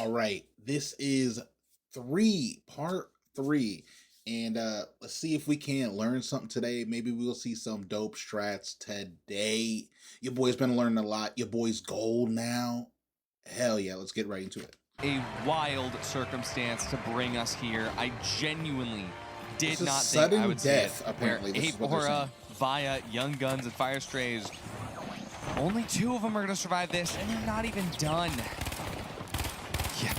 All right, this is part three, and let's see if we can learn something today. Maybe we'll see some dope strats today. Your boy's been learning a lot. Your boy's gold now. Hell yeah, let's get right into it. A wild circumstance to bring us here. I genuinely did not think sudden I would death, see it. apparently. This is what they're saying. Via, Young Guns, and Fire Strays. Only 2 of them are going to survive this, and they're not even done. Yeah,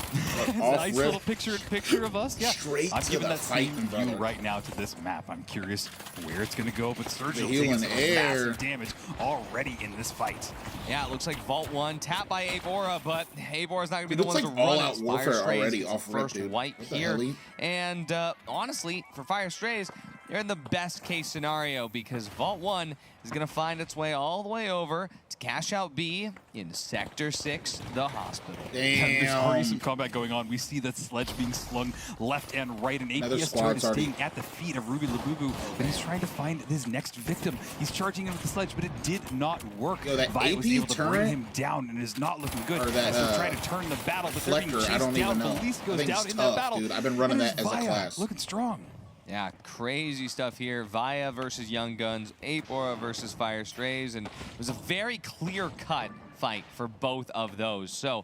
nice little picture of us. Yeah, straight I'm to giving the that same fighting, view right now to this map. I'm curious where it's going to go, but Surge will healing take some air. massive damage already in this fight. Yeah, it looks like Vault 1 tapped by Abora, but Abora's not going to be the one like to run all-out it. warfare Fire Strays already gets off the rip, first dude. wipe What the here. hell? And honestly, for Fire Strays, they're in the best case scenario because Vault 1 is going to find its way all the way over to cash out B in Sector 6, the hospital. Damn. There's already some combat going on. We see that sledge being slung left and right, and APS turret is staying at the feet of Ruby Labubu, but he's trying to find his next victim. He's charging in with the sledge, but it did not work. Yo, that Via AP was able to turret? bring him down and is not looking good. Or that, As they're trying to turn the battle, but they're being Flecker, I chased don't down. even know. Police I goes think down it's in tough, that battle. dude. I've been running And that there's as a Via class. looking strong. Yeah, crazy stuff here. Via versus Young Guns, Abora versus Fire Strays, and it was a very clear-cut fight for both of those. So,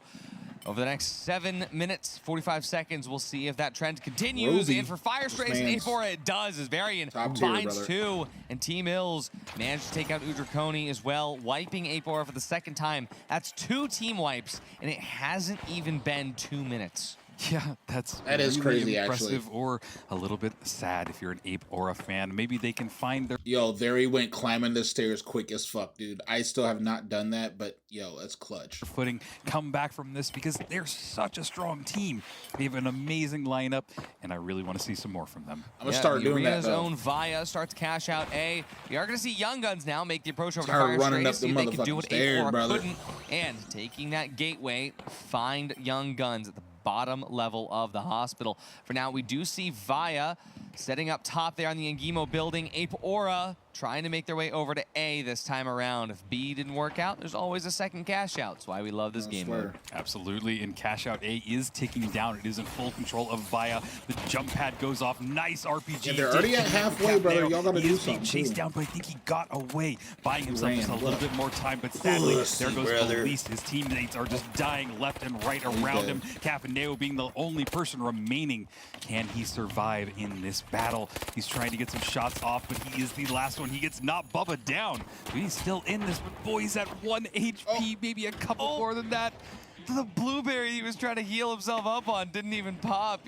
over the next 7 minutes, 45 seconds, we'll see if that trend continues. Ruby, and for Fire Strays and Abora, it does, as Varian finds 2, and Team Ills managed to take out Udrakoni as well, wiping Abora for the second time. That's 2 team wipes, and it hasn't even been 2 minutes. Yeah, that is really crazy, impressive, actually. or a little bit sad if you're an Ape or a fan. Maybe they can find their... Yo, there he went climbing the stairs quick as fuck, dude. I still have not done that, but yo, that's clutch. footing, come back from this because they're such a strong team. They have an amazing lineup, and I really want to see some more from them. I'm gonna start doing that, Arena's though. own Via starts to cash out A. We are going to see Young Guns now make the approach over to Start Fire running Strays, up see the if they can do motherfucking what stairs, Abora brother. couldn't. And taking that gateway, find Young Guns at the bottom level of the hospital. For now, we do see Via setting up top there on the Ngimo building. Ape-Aura trying to make their way over to A this time around. If B didn't work out, there's always a second cash out. That's why we love this game mode. Absolutely, and cash out A is ticking down. It is in full control of Via. The jump pad goes off. Nice RPG. Yeah, they're already at halfway, brother. Y'all gotta do something. Chased too. down, but I think he got away, buying himself just a Ran, little bit more time. But sadly, Pussy, there goes brother. Police. His teammates are just dying left and right around him. Cafaneo being the only person remaining. Can he survive in this battle? He's trying to get some shots off, but he is the last one. He gets not Bubba down. But he's still in this, but boy, he's at 1 HP, maybe a couple more than that. The blueberry he was trying to heal himself up on didn't even pop.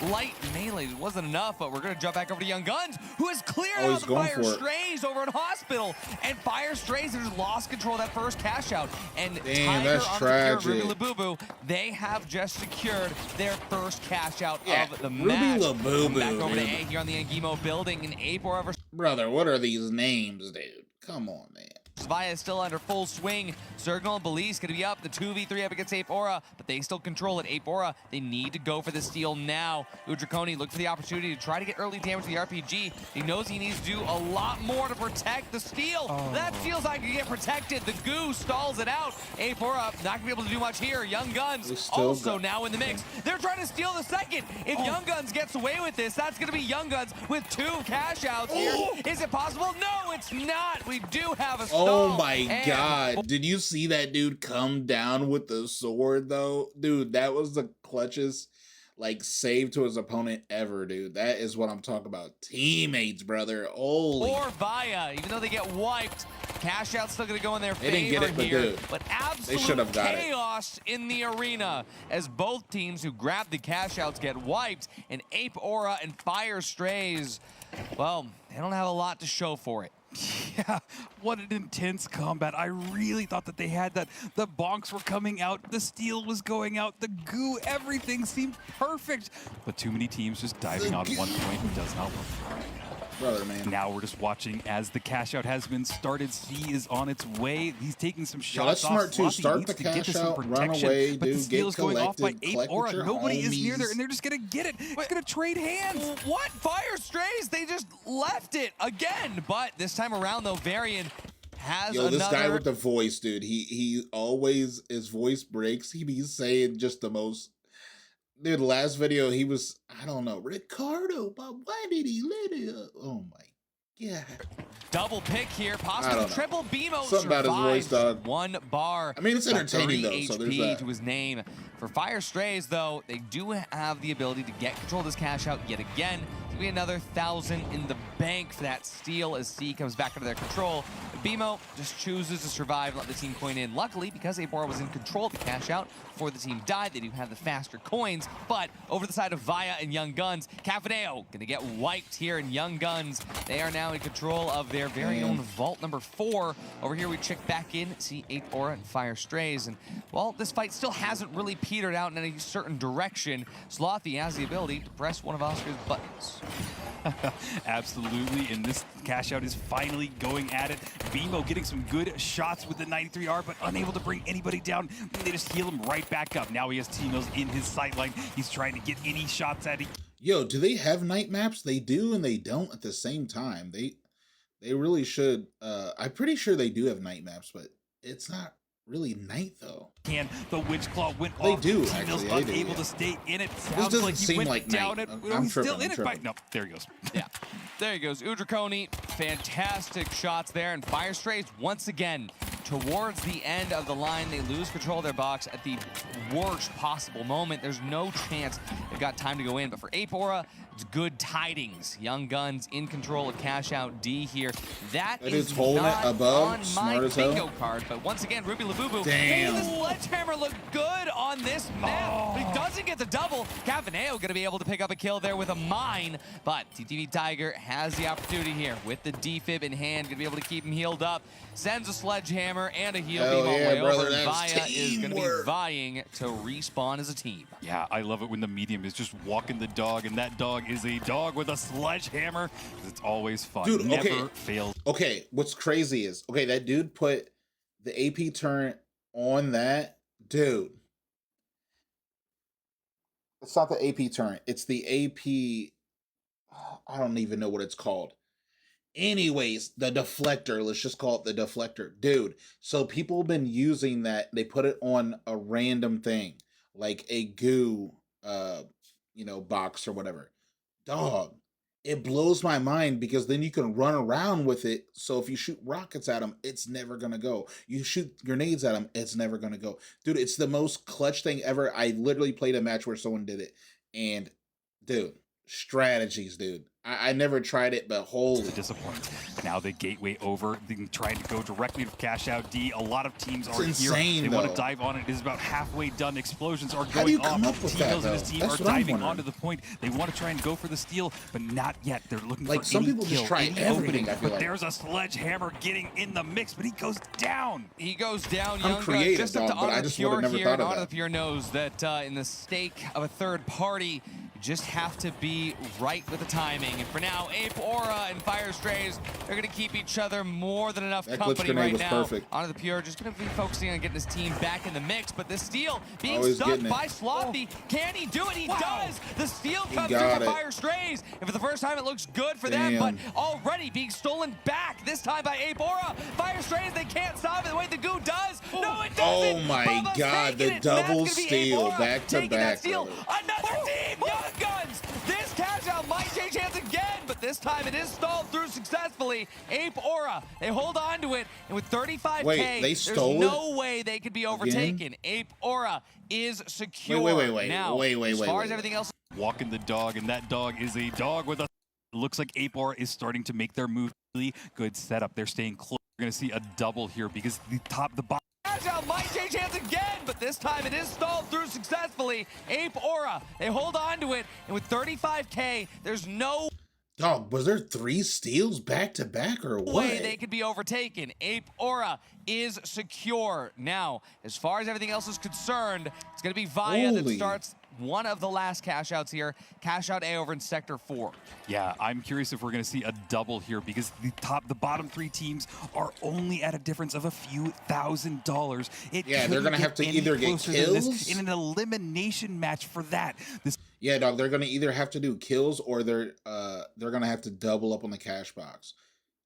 Light melee wasn't enough, but we're going to jump back over to Young Guns, who has cleared out the Fire Strays over in Hospital. And Fire Strays have just lost control of that first cash out. And Damn, Tiger that's on tragic. Ruby Labubu, they have just secured their first cash out of the Ruby match. Labubu, Back over to dude. A here on the Ngimo building, and Ape-Aura versus Brother, what are these names, dude? Come on, man. Via is still under full swing. Sergnal and Belize going to be up. The 2v3 up against Ape-Aura, but they still control it. Ape-Aura, they need to go for the steal now. Udrakoni look for the opportunity to try to get early damage to the RPG. He knows he needs to do a lot more to protect the steal. That steal's not going to get protected. The goo stalls it out. Ape-Aura not going to be able to do much here. Young Guns also now in the mix. They're trying to steal the second. If Young Guns gets away with this, that's going to be Young Guns with 2 cash outs here. Is it possible? No, it's not. We do have a stall. Oh my god. Did you see that dude come down with the sword though? Dude, that was the clutchest like save to his opponent ever, dude. That is what I'm talking about. Teammates, brother. Holy. Or Via, even though they get wiped, cash out's still gonna go in their favor didn't get it, but here. dude, But they should absolute have got it. chaos in the arena as both teams who grab the cash outs get wiped, and Ape-Aura and Fire Strays, well, they don't have a lot to show for it. Yeah, what an intense combat. I really thought that they had that. The bonks were coming out, the steel was going out, the goo, everything seemed perfect. But too many teams just diving on one point does not work. Brother, man. Now we're just watching as the cash out has been started. C is on its way. He's taking some shots that's off. smart too. Sloppy Start needs the to get cash to some out, run protection, away, but the dude, steal get is going off by collected, collect Ape-Aura. your Nobody is near there, homies. and they're just gonna get it. It's gonna trade hands. What? Fire Strays, they just left it again. But this time around though, Varian has Yo, another. this guy with the voice, dude. He always, his voice breaks. He be saying just the most. Dude, last video he was, I don't know, Ricardo, but why did he let it up? Oh my god. Double pick here, possibly triple BMO. Something about his voice, dog. One bar. I mean, it's entertaining though, so there's that. To his name. For Fire Strays, though, they do have the ability to get control of this cash out yet again. There'll be another 1,000 in the bank for that steal as C comes back under their control. But BMO just chooses to survive and let the team coin in. Luckily, because Abora was in control of the cash out before the team died, they do have the faster coins. But over the side of Via and Young Guns, Cafaneo gonna get wiped here in Young Guns. They are now in control of their very own vault number 4. Over here, we check back in, see 8 Aura and Fire Strays. And, well, this fight still hasn't really petered out in any certain direction. Slothy has the ability to press one of Oscar's buttons. Absolutely, and this cash out is finally going at it. BMO getting some good shots with the 93R, but unable to bring anybody down. They just heal him right back up. Now he has T-Mills in his sightline. He's trying to get any shots at it. Yo, do they have night maps? They do and they don't at the same time. They really should. I'm pretty sure they do have night maps, but it's not really night though. The Witch Claw went they off. Do T-Mills actually. unable to stay in it. This Sounds doesn't like he seem went like down night. it. I'm He's tripping, still in I'm it. tripping. No, there he goes. Yeah, there he goes. Udraconi, fantastic shots there, and Fire Strays once again towards the end of the line. They lose control of their box at the worst possible moment. There's no chance they've got time to go in, but for Apora, it's good tidings. Young Guns in control of cash out D here. That is holding not it above. on Smart my as hell. bingo card, but once again, Ruby Labubu. Damn. This sledgehammer look good on this map, but he doesn't get the double. Cavaneo gonna be able to pick up a kill there with a mine, but TTV Tiger has the opportunity here with the defib in hand, gonna be able to keep him healed up. Sends a sledgehammer and a heal beam all the way over. And Via is gonna be vying to respawn as a team. Yeah, I love it when the medium is just walking the dog, and that dog is a dog with a sledgehammer. It's always fun. Dude, never fails. Okay, what's crazy is, okay, that dude put the AP turret on that. Dude. It's not the AP turret. It's the AP, I don't even know what it's called. Anyways, the deflector, let's just call it the deflector. Dude, so people have been using that. They put it on a random thing, like a goo, box or whatever. Dog, it blows my mind because then you can run around with it. So if you shoot rockets at them, it's never going to go. You shoot grenades at them, it's never going to go. Dude, it's the most clutch thing ever. I literally played a match where someone did it. And, dude, strategies, dude. I never tried it, but holy. Disappointing. Now the gateway over, trying to go directly to cash out D. A lot of teams are insane, here. They though. want to dive on it. It is about halfway done. Explosions are How do you going come off. up with T-Mills that, and his though? team That's are what I'm diving wondering. onto the point. They want to try and go for the steal, but not yet. They're looking Like, for some any people just kill, try any everything, opening. I feel But like. there's a sledgehammer getting in the mix, but he goes down. He goes down. I'm Young creative, just dog, up to but I Honor just Pure would've never here, thought and of Honor that. the Pure knows that in the stake of a third party, you just have to be right with the timing. And for now, Ape Aura and Fire Strays are going to keep each other more than enough That glitch company grenade right was now. perfect. Honor the Pure just going to be focusing on getting his team back in the mix, but the steal being Always stuck getting it. by Slothy. Can he do it? He does! The steal comes through got for it. Fire Strays, and for the first time, it looks good for them, but Damn. already being stolen back, this time by Ape Aura. Fire Strays, they can't stop it the way the goo does. No, it doesn't! Oh my Bubba's God, taking the it. double That's gonna be Ape steal, Aura back to taking that back, steal. brother. Another team, Young Guns! This cash out might change hands again, but this time it is stalled through successfully. Ape Aura, they hold on to it, and with 35K, Wait, they there's stole no way they could be overtaken. Ape Aura is secure. Wait. Now, as far as everything else, Walking the dog, and that dog is a dog with a... Looks like Apor is starting to make their move. Really good setup. They're staying close. We're going to see a double here because the bottom... Agile might change hands again, but this time it is stalled through successfully. Ape Aura, they hold on to it, and with 35K, there's no Dog, was there 3 steals back to back or what? way they could be overtaken. Ape Aura is secure. Now, as far as everything else is concerned, it's going to be Via that Holy. starts one of the last cash outs here. Cash out A over in Sector 4. Yeah, I'm curious if we're going to see a double here because the bottom 3 teams are only at a difference of a few $1,000s. Yeah, they're gonna have to either get kills in an elimination match for that. Yeah, dog, they're gonna either have to do kills or they're gonna have to double up on the cash box.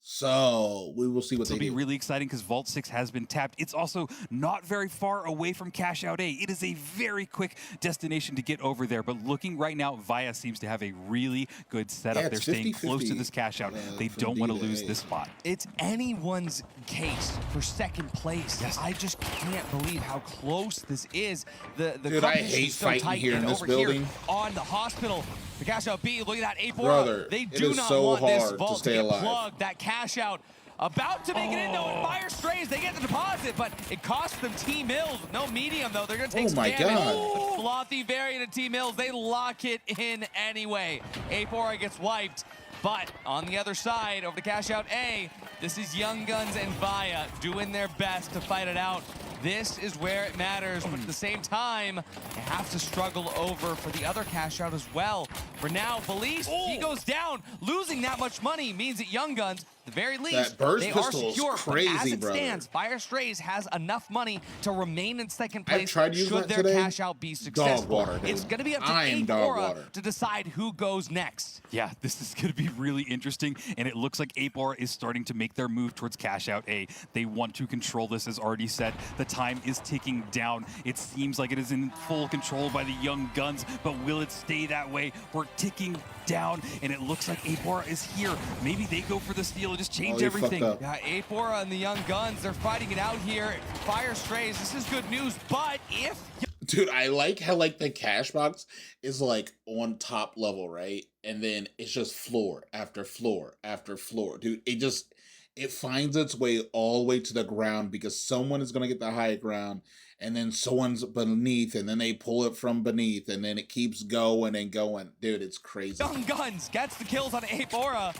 So we will see what This will they be do. really exciting because Vault 6 has been tapped. It's also not very far away from Cash Out A. It is a very quick destination to get over there. But looking right now, Via seems to have a really good setup. Yeah, They're it's staying 50-50, close to this Cash Out. They from don't want to D to lose A. this spot. It's anyone's case for second place. Yes. I just can't believe how close this is. The Dude, I competition hate is so fighting tight, here in and this over building. Here on the hospital, the Cash Out B, look at that 8-4. Brother, They it do is not so want this hard to Vault stay get alive. plugged. That Cash Out about to make it in, though, and Fire Strays, they get the deposit, but it costs them T-Mills with no medium, though. They're going to take some my damage. God. But Slothy variant of T-Mills, they lock it in anyway. 8-4 gets wiped. But on the other side, over to Cash Out A, this is Young Guns and Via doing their best to fight it out. This is where it matters, but at the same time, they have to struggle over for the other Cash Out as well. For now, Felice, he goes down. Losing that much money means that Young Guns, at the very least, That burst they are pistol is secure. crazy, but as it brother. stands, Fire Strays has enough money to remain in second place tried to use should that their today. Cash Out be successful. Dog water, dude. It's going to be up to I am dog Aura water. to decide who goes next. Yeah, this is going to be really interesting, and it looks like 8-Bar is starting to make their move towards Cash Out A. They want to control this, as already said. The time is ticking down. It seems like it is in full control by the Young Guns, but will it stay that way? We're ticking down, and it looks like 8-Bar is here. Maybe they go for the steal and just change he fucked everything. up. Yeah, 8-4 and the Young Guns, they're fighting it out here. Fire Strays, this is good news, but if... Dude, I like how like the cash box is like on top level, right? And then it's just floor after floor after floor. Dude, it finds its way all the way to the ground because someone is gonna get the high ground and then someone's beneath and then they pull it from beneath and then it keeps going and going. Dude, it's crazy. Young Guns gets the kills on 8-4.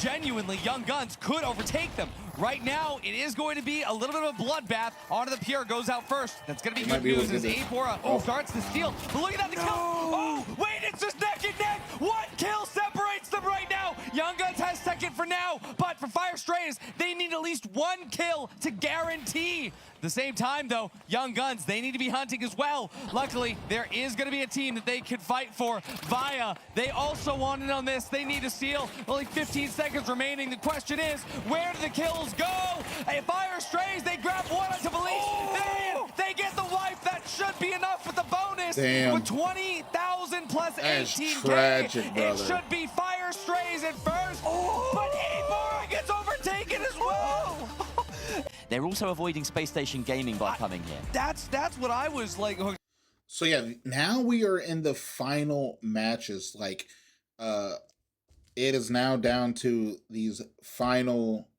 Genuinely, Young Guns could overtake them. Right now, it is going to be a little bit of a bloodbath. Onto the Pure, goes out first. That's going to be It might good be news able as to do 8-4 starts the steal. But look at that, the kill. Oh, wait, it's just neck and neck. One kill separates them right now. Young Guns has second for now, but for Fire Strays, they need at least one kill to guarantee. At the same time, though, Young Guns, they need to be hunting as well. Luckily, there is going to be a team that they can fight for. Via, they also want in on this. They need a steal. Only 15 seconds remaining. The question is, where do the kills go? Hey, Fire Strays, they grab one onto Police. They get the wipe. That should be enough with the bonus. Damn. With 20,000 plus That's 18K. tragic, It brother. should be Fire Strays at first, but 8-4 gets overtaken as well. They're also avoiding Space Station Gaming by coming here. That's what I was like. So yeah, now we are in the final matches. Like, it is now down to these final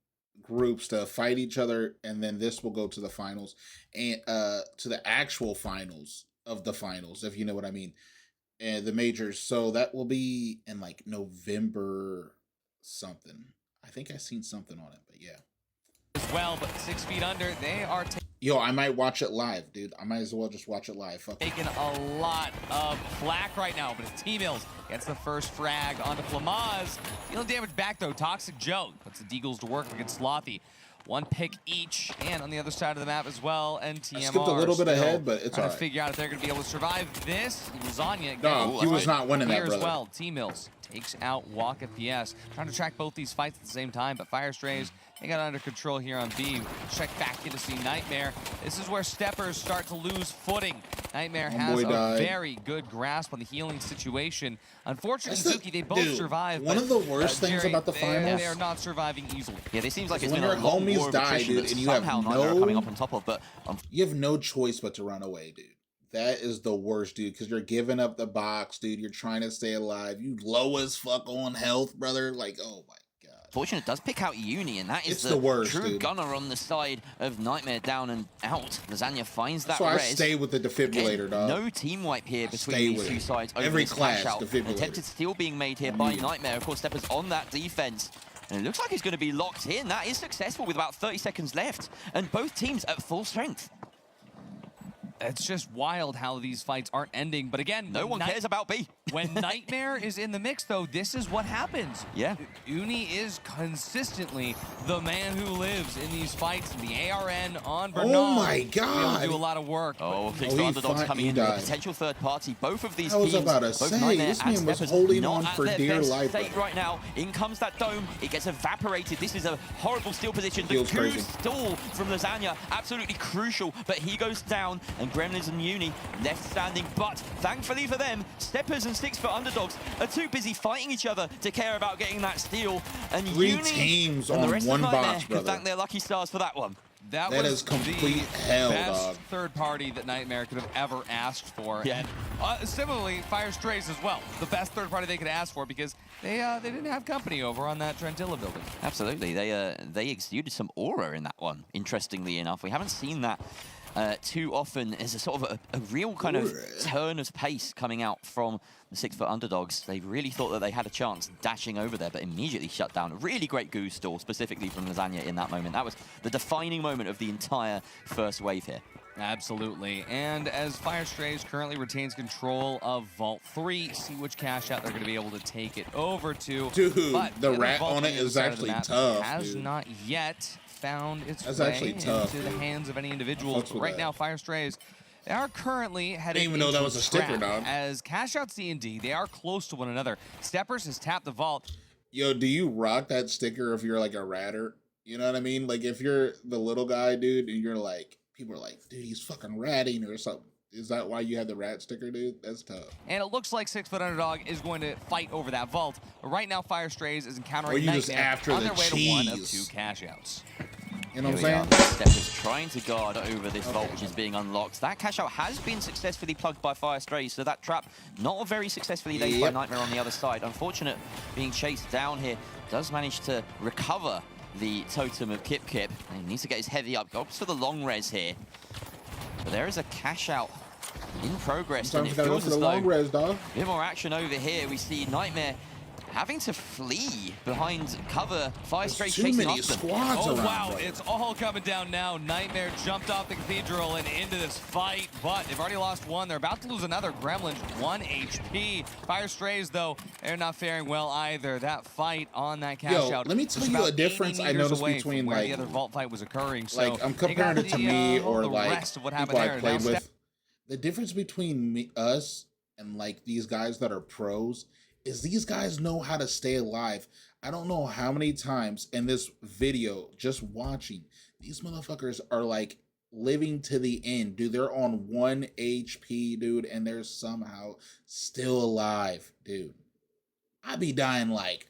groups to fight each other, and then this will go to the finals and to the actual finals of the finals, if you know what I mean, and the majors. So that will be in like November something. I think I seen something on it, but yeah. As well, but 6 feet under, they are Yo, I might watch it live, dude. I might as well just watch it live. Fuck it. taking a lot of flack right now, but it's T-Mills gets the first frag onto Flamaz. Dealing damage back, though. Toxic Joe puts the Deagles to work against Slothy. One pick each, and on the other side of the map as well, and TMR. I skipped a little bit ahead, but it's trying all to right. figure out if they're going to be able to survive this. Lasagna. No, he was not winning that, here as brother. well. T-Mills takes out Walk FPS. Trying to track both these fights at the same time, but Fire Strays, they got under control here on B. Check back in to see Nightmare. This is where steppers start to lose footing. Nightmare has a very good grasp on the healing situation. Unfortunately, Zuki, they both survive. One of the worst things Jerry, about the finals, they are not surviving easily. Yeah, it seems like it's when been a your long homies war of die, attrition dude, that and you have somehow Nightmare are no- coming up on top of, but you have no choice but to run away, dude. That is the worst, dude, because you're giving up the box, dude. You're trying to stay alive. You low as fuck on health, brother. Like, oh my god. Fortunate does pick out Uni, and that is It's the worst, true dude. gunner on the side of Nightmare down and out. Lasagna finds that So I res. stay with the defibrillator, Again, dog. no team wipe here between Stay these with two it. sides over Every this class, cash out. defibrillator. Attempted steal being made here by Nightmare. Of course, Steppers on that defense. And it looks like he's going to be locked in. That is successful with about 30 seconds left. And both teams at full strength. It's just wild how these fights aren't ending. But again, No one cares about B. when Nightmare is in the mix, though, this is what happens. Yeah. Uni is consistently the man who lives in these fights. The ARN on Bernal. Oh my He'll God. do a lot of work. Oh, Oh, Six he Underdogs fought- coming he in with a died. potential third party. Both of these I was teams, about to both say, Nightmare this and man was Steppers, holding not on at for their dear best life, state bro. right now. In comes that dome. It gets evaporated. This is a horrible steal position. The Feels coup crazy. stall from Lasagna, absolutely crucial, but he goes down, and Gremlins and Uni left standing. But thankfully for them, Steppers and 6 Foot Underdogs are too busy fighting each other to care about getting that steal. And Three Uni teams and the on rest one of Nightmare box, can brother. thank their lucky stars for that one. That That was is complete the hell, best dog. third party that Nightmare could have ever asked for. Yeah. And similarly, Fire Strays as well. The best third party they could ask for because they didn't have company over on that Trentilla building. Absolutely, they exuded some aura in that one. Interestingly enough, we haven't seen that too often. As a sort of a real kind of turn of pace coming out from the 6 Foot Underdogs. They really thought that they had a chance dashing over there, but immediately shut down. A really great goose stall, specifically from Lasagna in that moment. That was the defining moment of the entire first wave here. Absolutely. And as Fire Strays currently retains control of Vault 3, see which cash out they're going to be able to take it over to. Dude, But the other rat vault on it the other is side of the actually map tough, has dude. not yet found its That's way actually tough, into the dude. hands of any individual. fucks with Right that. now, Fire Strays, they are currently heading even know that into was a sticker, trap. dog. As cash out C&D, they are close to one another. Steppers has tapped the vault. Yo, do you rock that sticker if you're like a ratter? You know what I mean? Like if you're the little guy, dude, and you're like, people are like, dude, he's fucking ratting or something. Is that why you have the rat sticker, dude? That's tough. And it looks like 6 Foot Underdog is going to fight over that vault. But right now, Fire Strays is Or encountering you just Nightmare after on the their way to one of cheese. 2 cash outs. You know what Here I'm we saying? are. Steppers trying to guard over this vault, which is being unlocked. That cash out has been successfully plugged by Fire Strays, so that trap not very successfully laid by Yep. Nightmare on the other side. Unfortunate being chased down here. Does manage to recover the totem of Kip Kip. And he needs to get his heavy up. Goes for the long res here. But there is a cash out in progress, and Sometimes it you gotta go feels for as the though long res, dog. a bit more action over here. We see Nightmare having to flee behind cover. Fire There's Strays too chasing many after them. squads Oh, around, wow, brother. it's all coming down now. Nightmare jumped off the Cathedral and into this fight, but they've already lost one. They're about to lose another. Gremlins, 1 HP. Fire Strays, though, they're not faring well either. That fight on that cash Yo, out let me was tell you about a difference 80 I meters noticed away between, from where like- the other vault fight was occurring. So Like I'm they comparing got it to me or the like rest of what people happened I there. played Now with. The difference between us and like these guys that are pros is these guys know how to stay alive. I don't know how many times in this video, just watching, these motherfuckers are like living to the end, dude. They're on 1 HP, dude, and they're somehow still alive, dude. I'd be dying like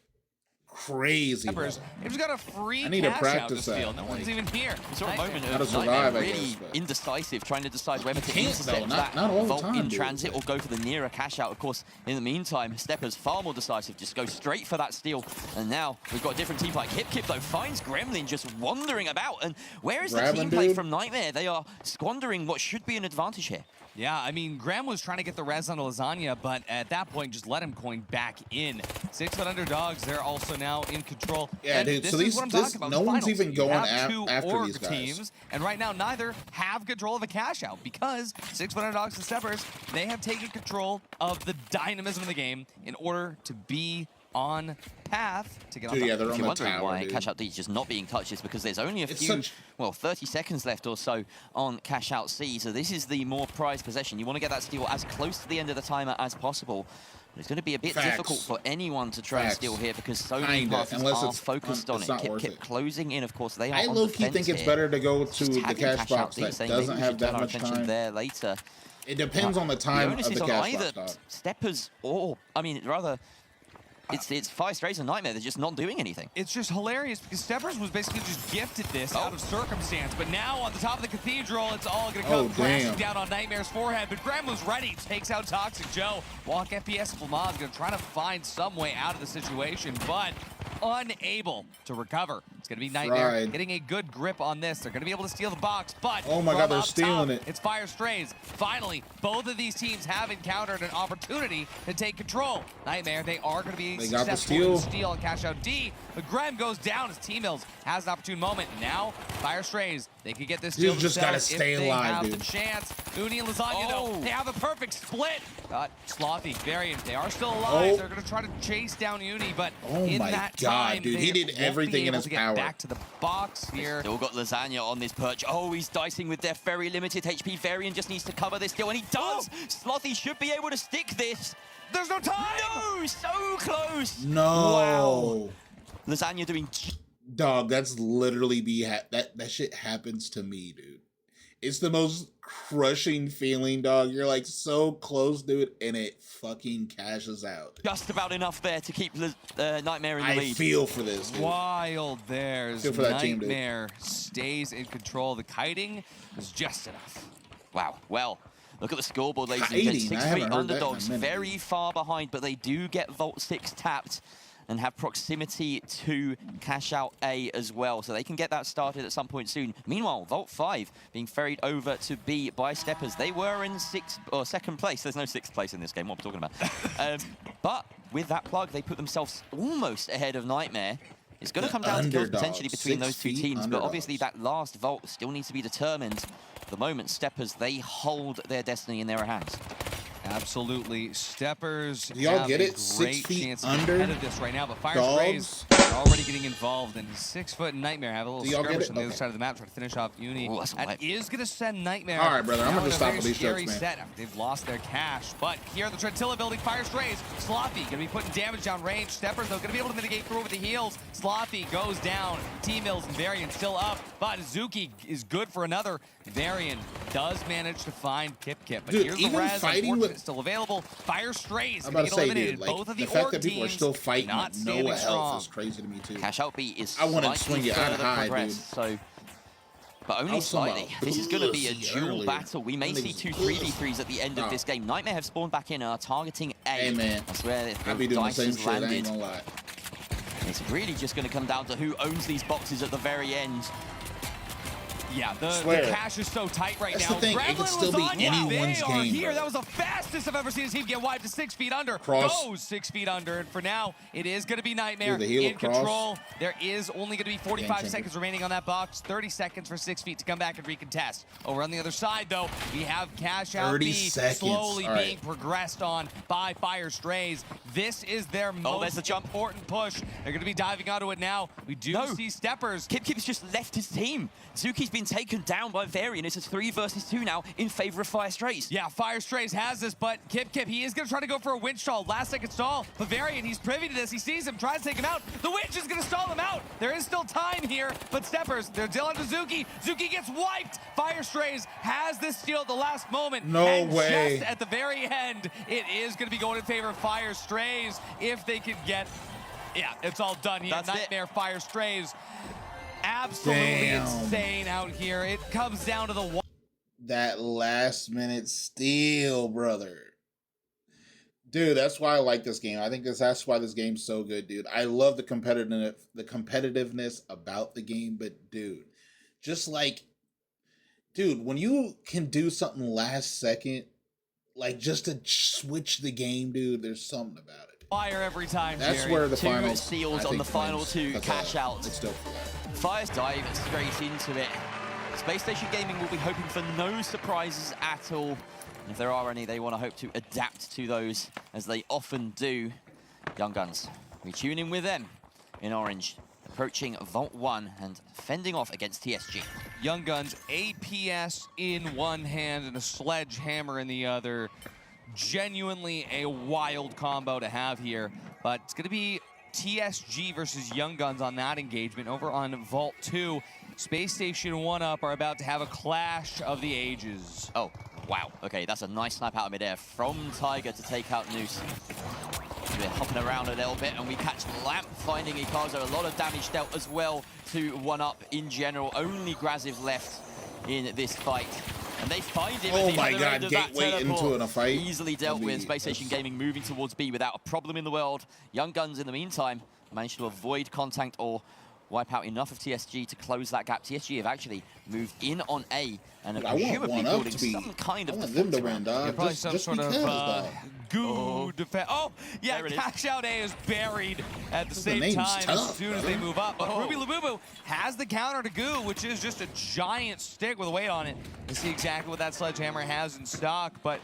crazy. Steppers, brother. they've just got a free I need to cash out practice to steal. that, No like- one's even here. We saw a Nightmare. moment How to of survive, Nightmare I really guess, but- indecisive, trying to decide whether to can't, intercept though. that Not all the vault time, in dude. transit or go for the nearer cash out. Of course, in the meantime, Steppers far more decisive, just go straight for that steal. And now we've got a different team fight. Kip Kip, though, finds Gremlin just wandering about. And where is the Grabbing, team play dude. from Nightmare? They are squandering what should be an advantage here. Yeah, I mean, Graham was trying to get the res on Lasagna, but at that point, just let him coin back in. 6 Foot Underdogs, they're also now in control. Yeah, And dude, this so is these- what I'm this- talking about. no the one's finals. even You going have two after org these guys. teams, and right now, neither have control of a cash out because 6 Foot Underdogs and Steppers, they have taken control of the dynamism of the game in order to be on path to get on Dude, top. yeah, they're If on you're the wondering tower, why dude. Cash Out D is just not being touched, is because there's only a It's few, such- well, 30 seconds left or so on Cash Out C. So this is the more prized possession. You want to get that steal as close to the end of the timer as possible. But it's going to be a bit Facts. difficult for anyone to try and Facts. steal here because so many Kinda, parties unless are it's focused on it's it. not Kip worth Kip it. closing in, of course. They are I on low-key defense think it's here. better to go to Just the tagging cash Cash box Out D, that saying maybe doesn't we have should that turn our much attention time. there later. It depends on the The time onus of is the on cash either box, dog. Steppers or, I mean, rather, it's Fire Strays and Nightmare. They're just not doing anything. It's just hilarious because Steppers was basically just gifted this out of circumstance, but now on the top of the Cathedral, it's all going to come Oh, crashing damn. down on Nightmare's forehead, but Graham was ready, takes out Toxic Joe. Walk FPS Flamaz going to try to find some way out of the situation, but unable to recover. It's going to be Nightmare Fried. getting a good grip on this. They're going to be able to steal the box, but Oh my from God, they're up stealing top, it. It's Fire Strays. Finally, both of these teams have encountered an opportunity to take control. Nightmare, they are going to be They got the successful in steal. steal and cash out D, but Graham goes down as T-Mills has an opportune moment. Now, Fire Strays, they could get this steal You just gotta themselves stay if they alive, have dude. the chance. Uni and Lasagna, though, they have a perfect split. Slothy, Varian, they are still alive. Oh. They're going to try to chase down Uni, but Oh in my that God, time, dude, he they did won't be everything in able his to get power. back to the box here. Still got Lasagna on this perch. Oh, he's dicing with their very limited HP. Varian just needs to cover this kill, and he does. Slothy should be able to stick this. There's no time! No, so close. No. Wow. Lasagna doing. Dog, that's literally that shit happens to me, dude. It's the most crushing feeling, dog. You're like so close, dude, and it fucking cashes out. Just about enough there to keep Nightmare in the I lead. feel for this, dude. Wild there's Feel for that team, dude. Nightmare stays in control. The kiting is just enough. Wow. Well, look at the scoreboard, ladies and Kiting, gents. I 6-3 haven't heard that in a underdogs, minute. very far behind, but they do get Vault 6 tapped and have proximity to cash out A as well, so they can get that started at some point soon. Meanwhile, Vault 5 being ferried over to B by Steppers. They were in second place. There's no sixth place in this game, what am I talking about? But with that plug, they put themselves almost ahead of Nightmare. It's going to come down to kills Underdogs, potentially between 6 those two feet teams, but underdogs. obviously that last Vault still needs to be determined. At the moment, Steppers, they hold their destiny in their hands. Absolutely. Steppers Do y'all have get a it? 6 great feet chance to be under ahead of this right now, but Fire dogs? Strays are already getting involved, and 6 foot Nightmare have a little Do y'all get skirmish it? on the other Okay. side of the map, trying to finish off Uni. Ooh, that's a That wipe. is going to send Nightmare. All right, brother, I'm now gonna in a just stop very with these scary jokes, man. set after they've lost their cash. But here in the Trentilla building, Fire Strays, Slothy going to be putting damage down range. Steppers, though, going to be able to mitigate through with the heals. Slothy goes down. T-Mills and Varian still up, but Zuki is good for another. Varian does manage to find Kip, but Dude, here's the even res. fighting Unfortunately, with- it's still available. Fire Strays I'm going about to to get say, eliminated. dude, like, Both of the the fact org that people are teams still fighting not with standing no health strong. is crazy to me, too. Cash out B is I wouldn't slightly swing it out further high, progressed, so, but only was talking slightly. about This is going to be a pussy dual earlier. battle. We may Them see niggas 2 pussy. 3v3s at the end of Nah. this game. Nightmare have spawned back in and are targeting A. Hey, man. That's where I be the doing the dice same has shit, I ain't landed. gonna lie. It's really just going to come down to who owns these boxes at the very end. Yeah, the Swear. cash is so tight right That's now. the thing, it could Gremlin still be Lasagna, anyone's they are game, here. bro. That was the fastest I've ever seen a team get wiped to 6 feet under. Cross. Goes 6 feet under, and for now, it is going to be Nightmare Dude, the heel in across. control. There is only going to be 45 Game seconds changer. remaining on that box. 30 seconds for 6 feet to come back and recontest. Over on the other side, though, we have cash out 30 B seconds. slowly All right. being progressed on by Fire Strays. This is their there's most the jump. important push. They're going to be diving onto it now. We do No. see Steppers. Kip's just left his team. Zuki's been taken down by Varian. It's a 3 versus 2 now in favor of Fire Strays. Yeah, Fire Strays has this, but Kip, he is going to try to go for a winch stall. Last second stall. Bavarian, he's privy to this. He sees him, tries to take him out. The winch is going to stall him out. There is still time here, but Steppers, they're still onto Zuki. Zuki gets wiped. Fire Strays has this steal at the last moment. No and way. Just at the very end, it is going to be going in favor of Fire Strays if they can get... Yeah, it's all done here. That's it. Nightmare Fire Strays. Absolutely Damn. insane out here. It comes down to the one. That last minute steal, brother. Dude, that's why I like this game. I think that's why this game's so good, dude. I love the competitiveness about the game, but dude, just like, dude, when you can do something last second, like just to switch the game, dude, there's something about it. Fire every time, That's Jerry. where the 2 final steals I on think, the final wins. 2 That's cash all. out. It's dope for that. Fires dive straight into it. Space Station Gaming will be hoping for no surprises at all. And if there are any, they want to hope to adapt to those, as they often do. Young Guns, we tune in with them in orange, approaching Vault 1 and fending off against TSG. Young Guns, APS in one hand and a sledgehammer in the other. Genuinely a wild combo to have here, but it's going to be TSG versus Young Guns on that engagement. Over on Vault 2, Space Station 1 Up are about to have a clash of the ages. Oh, wow. Okay, that's a nice snap out of midair from Tiger to take out Noose. We're hopping around a little bit, and we catch Lamp finding Ikazo. A lot of damage dealt as well to 1 Up in general. Only Graziv left in this fight. And they find him Oh at the my other God, end of that gateway teleport. into a fight. Easily dealt with. Space Station Gaming moving towards B without a problem in the world. Young Guns, in the meantime, managed to avoid contact or wipe out enough of TSG to close that gap. TSG have actually moved in on A and are presumably building some kind of defense around. Yeah, probably some sort of goo defense. Oh, yeah, cash out A is buried at the same time as soon as they move up. But Ruby Labubu has the counter to goo, which is just a giant stick with a weight on it. You see exactly what that sledgehammer has in stock. But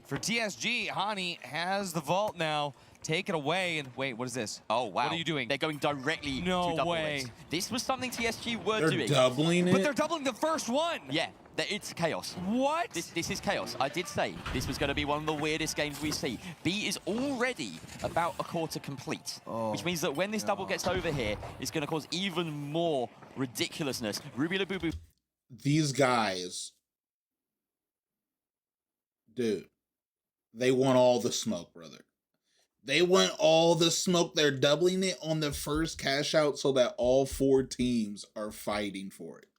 for TSG, Hani has the vault now. Take it away, and wait, what is this? Oh, wow. What are you doing? They're going directly to No double way. race. This was something TSG were They're doing. doubling it? But they're doubling the first one. Yeah, it's chaos. What? This is chaos. I did say this was going to be one of the weirdest games we see. B is already about a quarter complete, which means that when this double gets over here, it's going to cause even more ridiculousness. Ruby Labubu. These guys, dude, they want all the smoke, brother. They want all the smoke. They're doubling it on the first cash out so that all 4 teams are fighting for it.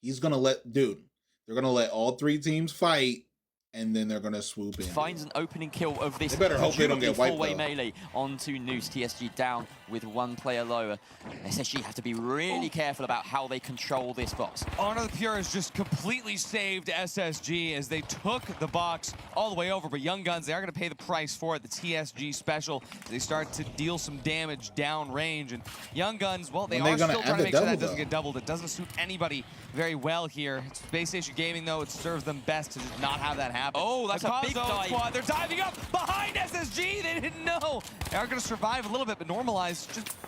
He's going to they're going to let all 3 teams fight, and then they're going to swoop in. Finds an opening kill of this. They better hope they don't get wiped, four-way though. melee onto Noose. TSG down with 1 player lower. SSG have to be really careful about how they control this box. Honor the Pure has just completely saved SSG as they took the box all the way over, but Young Guns, they are going to pay the price for it. The TSG special, they start to deal some damage down range, and Young Guns, well, they are still trying to make sure that doesn't get doubled. It doesn't suit anybody very well here. It's Space Station Gaming, though, it serves them best to just not have that happen. Oh, that's a big dive. Squad, they're diving up behind SSG. They didn't know. They are going to survive a little bit, but normalize.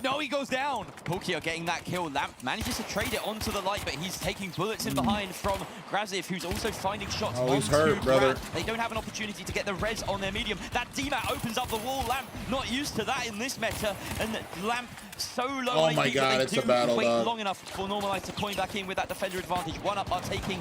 No, he goes down. Pookie are getting that kill. Lamp manages to trade it onto the light, but he's taking bullets in behind from Graziv, who's also finding shots onto he's hurt, brother. Grant. They don't have an opportunity to get the res on their medium. That DMAT opens up the wall. Lamp not used to that in this meta, and Lamp so low. Oh my God, it's a battle, wait dog. long enough for Normalize to coin back in with that defender advantage. One up are taking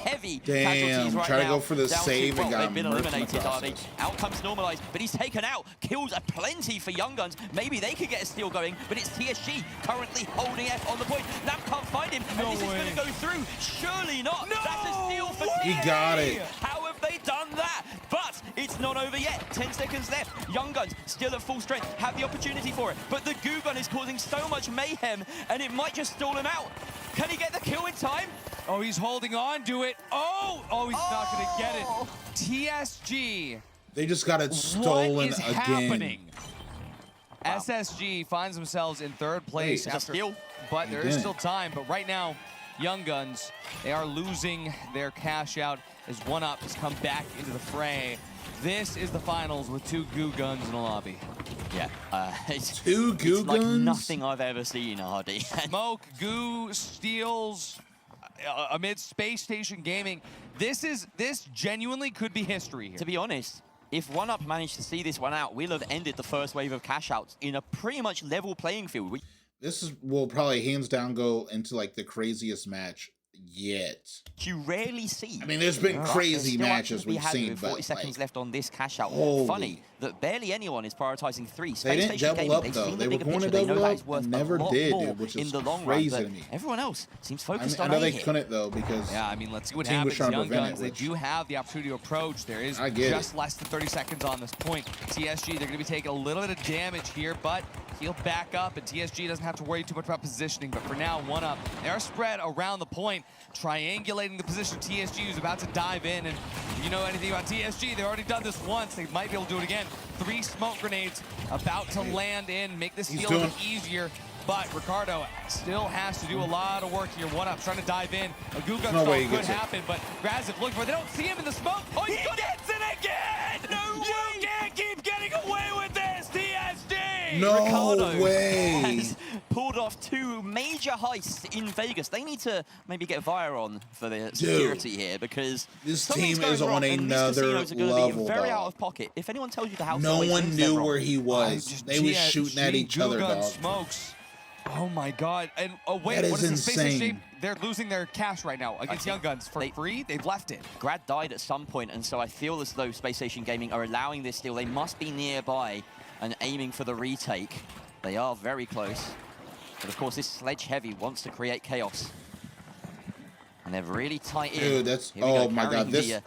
heavy Damn, casualties right try to now. go for the Down save to, and got they've been murked in the eliminated, are they? process. Out comes Normalize, but he's taken out. Kills are plenty for Young Guns. Maybe they could get a steal going, but it's TSG currently holding F on the point. Lamp can't find him, and this is going to go through. Surely not. No That's a steal for way. He got it. How have they done that? But it's not over yet. 10 seconds left. Young Guns still at full strength, have the opportunity for it, but the goo gun is causing so much mayhem, and it might just stall him out. Can he get the kill in time? Oh, he's holding on to it. Oh, he's not going to get it. TSG. They just got it stolen What is again. happening? Wow. SSG finds themselves in 3rd place after, but there is still time. But right now, Young Guns, they are losing their cash out as 1UP has come back into the fray. This is the finals with 2 goo guns in a lobby. Yeah, it's 2 goo it's guns? like nothing I've ever seen, Hardy. Smoke, goo, steals, amid Space Station Gaming. This genuinely could be history here. To be honest, if 1UP managed to see this one out, we'll have ended the first wave of cash outs in a pretty much level playing field. This will probably hands down go into like the craziest match yet. You rarely see. I mean, there's been crazy matches we've seen, with but 40 seconds left on this cash out. Holy. Funny that barely anyone is prioritizing 3. They didn't double up though. They were going to double up and never did, which is crazy to me. Everyone else seems focused I on know A they here. couldn't though because Yeah, I mean, let's see what team was happens. trying to Young prevent Guns, it, they which- do have the opportunity to approach. There is I get just less than 30 seconds on this point. TSG, they're going to be taking a little bit of damage here, but he'll back up, and TSG doesn't have to worry too much about positioning. But for now, 1UP, they are spread around the point, triangulating the position. TSG is about to dive in, and if you know anything about TSG, they've already done this once. They might be able to do it again. 3 smoke grenades about to land in, make this feel a little bit easier. But Ricardo still has to do a lot of work here. 1UP trying to dive in. A goo gun storm could happen, but Graziv looking for it. They don't see him in the smoke. Oh, he gets it again! No way! You can't keep getting away with this, TSG! No Ricardo way! has pulled off 2 major heists in Vegas. They need to maybe get Vire on for the security here, because this something's team is going on wrong, and these another casinos are going to level, be very dog. out of pocket. If anyone tells you the house, No always one wins, they're knew wrong. where he was. They was shooting at each other, Goo gun dog. smokes. Oh my God! And wait, That what is is the Space insane. Station? They're losing their cash right now against Young Guns for free. They've left it. Grad died at some point, and so I feel as though Space Station Gaming are allowing this steal. They must be nearby and aiming for the retake. They are very close. But of course, this Sledge Heavy wants to create chaos. And they're really tight in. Dude, that's... Here we go, Oh my God, carrying this... the,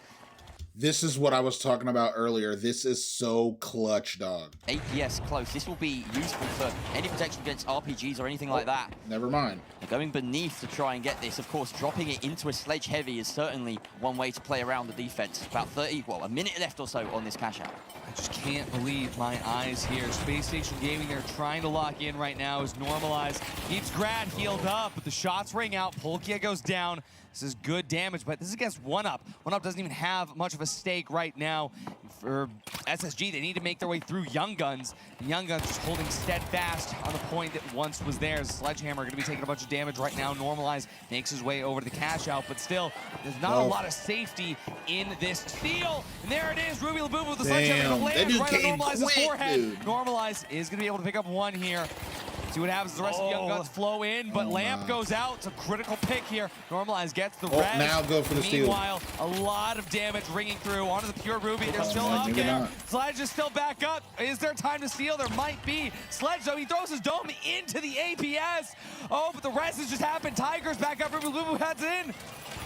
This is what I was talking about earlier. This is so clutch, dog. APS close. This will be useful for any protection against RPGs or anything like that. Never mind. They're going beneath to try and get this. Of course, dropping it into a sledge heavy is certainly one way to play around the defense. About 30, well, a minute left or so on this cash out. I just can't believe my eyes here. Space Station Gaming, they're trying to lock in right now, is normalized. Keeps Grad healed up, but the shots ring out. Polkia goes down. This is good damage, but this is against 1UP. 1UP doesn't even have much of a stake right now. For SSG, they need to make their way through Young Guns. And Young Guns just holding steadfast on the point that once was theirs. Sledgehammer going to be taking a bunch of damage right now. Normalize makes his way over to the cash out, but still, there's not a lot of safety in this steal. And there it is, Ruby Labubu with the Sledgehammer to land right on Normalize's forehead. Dude. Normalize is going to be able to pick up one here. See what happens as the rest of the Young Guns flow in, but Lamp goes out. It's a critical pick here. Normalize gets the res. Now go for the steal. Meanwhile, a lot of damage ringing through onto the pure Ruby. They're still up there. Sledge is still back up. Is there time to steal? There might be. Sledge, though, he throws his dome into the APS. Oh, but the rest has just happened. Tiger's back up. Ruby Lubu heads in.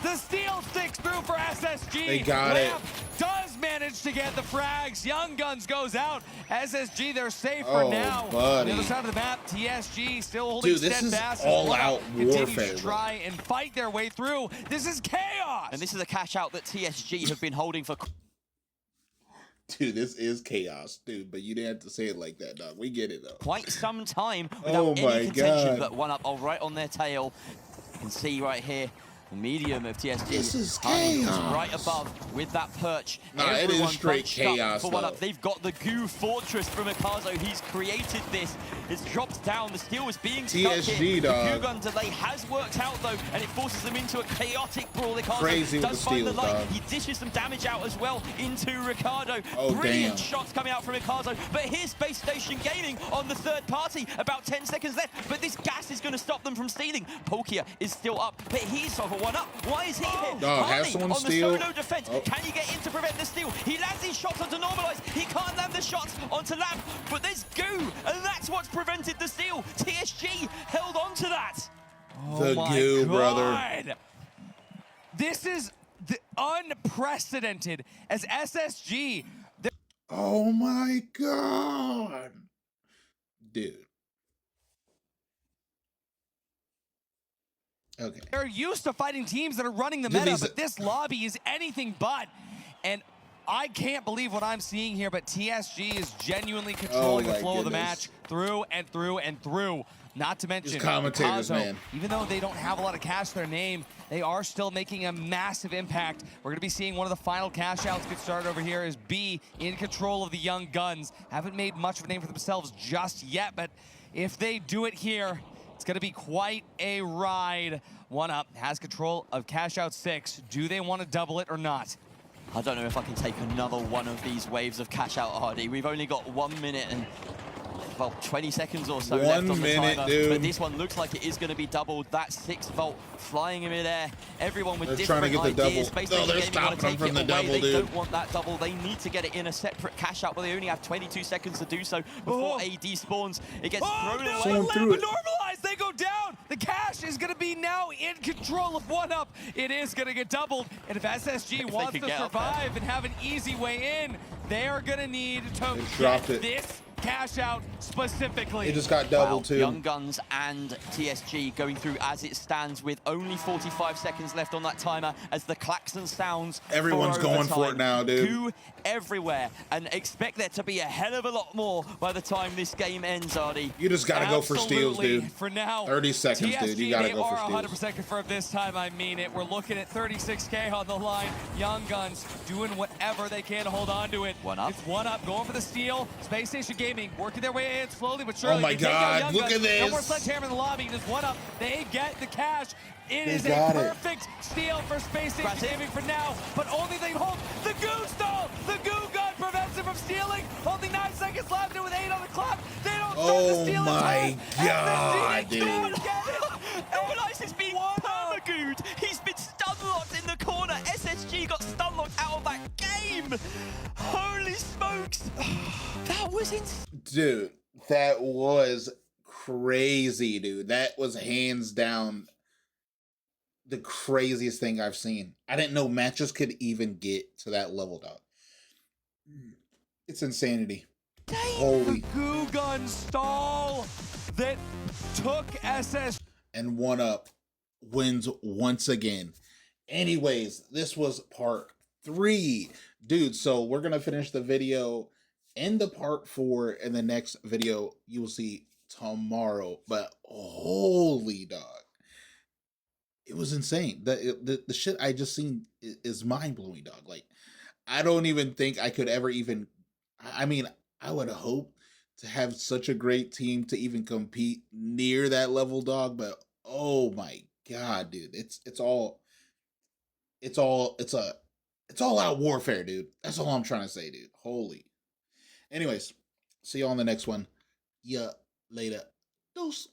The steal sticks through for SSG. They got Lamp does manage to get the frags. Young Guns goes out. SSG, they're safe for now. Buddy. On the other side of the map, TSG still holding steadfast. This is all-out warfare. Continues to try and fight their way through. This is chaos. And this is a cash out that TSG have been holding for... Dude, this is chaos, dude, but you didn't have to say it like that, dog. We get it, though. quite some time without any contention, but 1UP all right on their tail. You can see right here, the medium of TSG. This is chaos. Right above with that perch. Nah, it is straight chaos, for though. 1UP. They've got the goo fortress from Akazo. He's created this. It's dropped down. The steel is being stuck TSG, in. dog. The goo gun delay has worked out, though, and it forces them into a chaotic brawl. Akazo Crazy with does the find steals, the light. dog. He dishes some damage out as well into Ricardo. Oh, Brilliant damn. shots coming out from Akazo. But here's Space Station Gaming on the third party. About 10 seconds left, but this gas is going to stop them from stealing. Polkia is still up, but he's over 1UP. Why is he here? Dog, have Harley someone on steal. the solo defense. Can he get in to prevent the steal? He lands his shots onto Normalize. He can't land the shots onto Lamp, but there's goo, and that's what's prevented the steal. TSG held on to that. The goo, brother. This is unprecedented as SSG. Oh my god. Dude. Okay. They're used to fighting teams that are running the Dude, meta, but this lobby is anything but. And I can't believe what I'm seeing here, but TSG is genuinely controlling the flow of the match through and through and through. Not to mention, Just commentators, Akazo, man. even though they don't have a lot of cash to their name, they are still making a massive impact. We're going to be seeing one of the final cash outs get started over here as B in control of the Young Guns. Haven't made much of a name for themselves just yet, but if they do it here, it's going to be quite a ride. 1UP has control of cash out 6. Do they want to double it or not? I don't know if I can take another one of these waves of cash out, Hardy. We've only got 1 minute and, well, 20 seconds or so left on the timer. Dude. But this one looks like it is going to be doubled. That 6 volt flying in midair. Everyone with They're different trying to get the ideas. double. Space No, Station they're Gaming want to stopping take them it from the away. double, They dude. don't want that double. They need to get it in a separate cash out, but they only have 22 seconds to do so before AD spawns. It gets thrown away. Someone threw it. Normalize, they go down. The cash is going to be now in control of 1UP. It is going to get doubled. And if SSG wants to survive and have an easy way in, they are going to need to get this cash out specifically. It just got doubled too. Young Guns and TSG going through as it stands with only 45 seconds left on that timer as the klaxon sounds. Everyone's going for it now, dude. Goo everywhere, and expect there to be a hell of a lot more by the time this game ends, Artie. You just gotta go for steals, dude. For now, 30 seconds, TSG, dude. You gotta go for steals. They are 100% confirmed this time. I mean it. We're looking at 36K on the line. Young Guns doing whatever they can to hold on to it. 1UP. It's 1UP going for the steal. Space Station Gaming working their way in slowly but surely. Oh my god, look at this. No more Sledgehammer in the lobby. Just 1UP. They get the cash. It is a perfect steal for Space Station Gaming for now, but only they hold the goo stall. The goo gun prevents it from stealing. Only 9 seconds left, and with 8 on the clock, they don't start the steal. Oh my god, dude. Normalize is being permagooed. He's been stun locked in the corner. SSG got stun locked out of that game. Holy smokes. That was insane. Dude, that was crazy, dude. That was hands down the craziest thing I've seen. I didn't know matches could even get to that level, dog. It's insanity. Holy. The goo gun stall that took SS. And 1UP wins once again. Anyways, this was part 3. Dude, so we're going to finish the video in the part 4. In the next video, you will see tomorrow. But holy dog. It was insane. The shit I just seen is mind-blowing, dog. Like, I don't even think I could ever even... I mean, I would hope to have such a great team to even compete near that level, dog. But oh my god, dude, it's all out warfare, dude. That's all I'm trying to say, dude. Holy. Anyways, see you on the next one. Yeah, later. Deuce.